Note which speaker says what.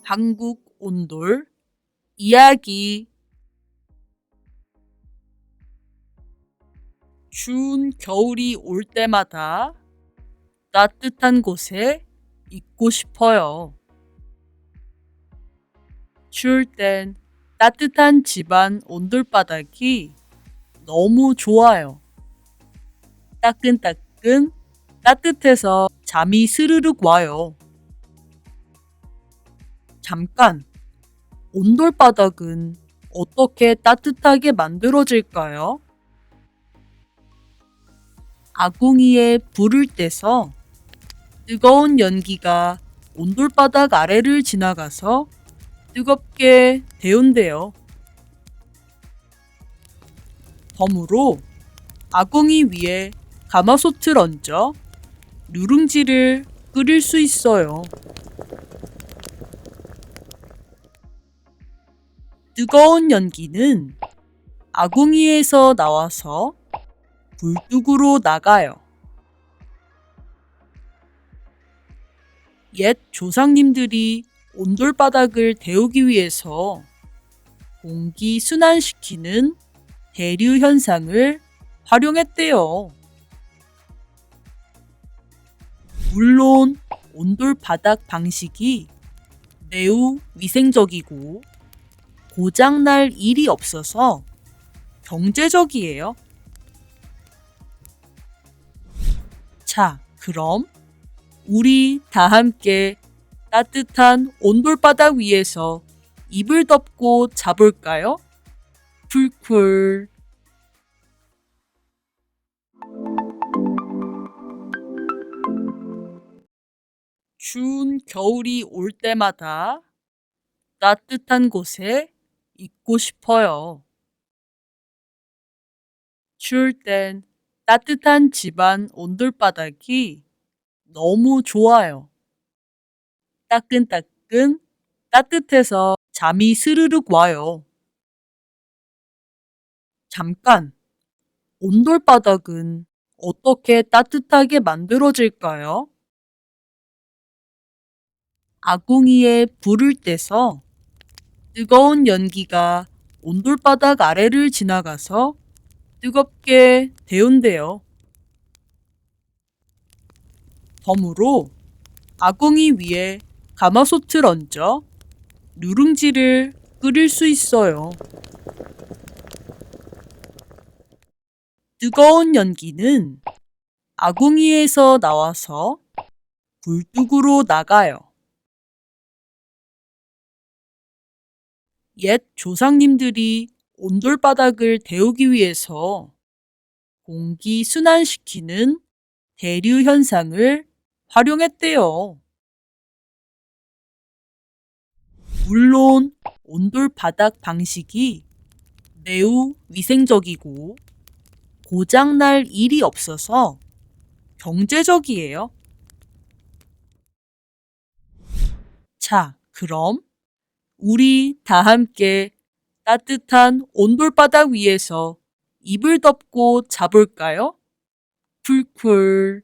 Speaker 1: 한국 온돌 이야기. 추운 겨울이 올 때마다 따뜻한 곳에 있고 싶어요. 추울 땐 따뜻한 집안 온돌바닥이 너무 좋아요. 따끈따끈 따뜻해서 잠이 스르륵 와요. 잠깐, 온돌바닥은 어떻게 따뜻하게 만들어질까요? 아궁이에 불을 떼서 뜨거운 연기가 온돌바닥 아래를 지나가서 뜨겁게 데운대요. 덤으로 아궁이 위에 가마솥을 얹어 누룽지를 끓일 수 있어요. 뜨거운 연기는 아궁이에서 나와서 굴뚝으로 나가요. 옛 조상님들이 온돌바닥을 데우기 위해서 공기 순환시키는 대류 현상을 활용했대요. 물론 온돌바닥 방식이 매우 위생적이고 고장날 일이 없어서 경제적이에요. 자, 그럼 우리 다 함께 따뜻한 온돌바닥 위에서 이불 덮고 자볼까요? 쿨쿨. 추운 겨울이 올 때마다 따뜻한 곳에 있고 싶어요. 추울 땐 따뜻한 집안 온돌바닥이 너무 좋아요. 따끈따끈 따뜻해서 잠이 스르륵 와요. 잠깐, 온돌바닥은 어떻게 따뜻하게 만들어질까요? 아궁이에 불을 떼서 뜨거운 연기가 온돌바닥 아래를 지나가서 뜨겁게 데운대요. 덤으로 아궁이 위에 가마솥을 얹어 누룽지를 끓일 수 있어요. 뜨거운 연기는 아궁이에서 나와서 굴뚝으로 나가요. 옛 조상님들이 온돌바닥을 데우기 위해서 공기 순환시키는 대류 현상을 활용했대요. 물론 온돌바닥 방식이 매우 위생적이고 고장날 일이 없어서 경제적이에요. 자, 그럼 우리 다 함께 따뜻한 온돌바닥 위에서 이불 덮고 자볼까요? 쿨쿨.